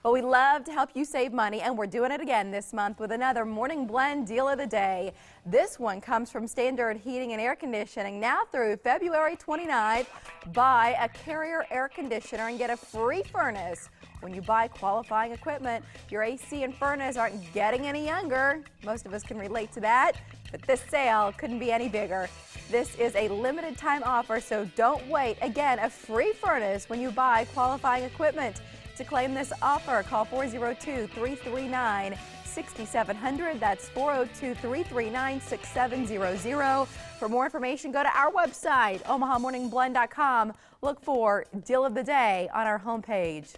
Well, we love to help you save money, and we're doing it again this month with another Morning Blend Deal of the Day. This one comes from Standard Heating and Air Conditioning. Now through February 29th, buy a Carrier air conditioner and get a free furnace. When you buy qualifying equipment, your AC and furnace aren't getting any younger. Most of us can relate to that, but this sale couldn't be any bigger. This is a limited time offer, so don't wait. Again, a free furnace when you buy qualifying equipment. To claim this offer, call 402-339-6700. That's 402-339-6700. For more information, go to our website, OmahaMorningBlend.com. Look for Deal of the Day on our homepage.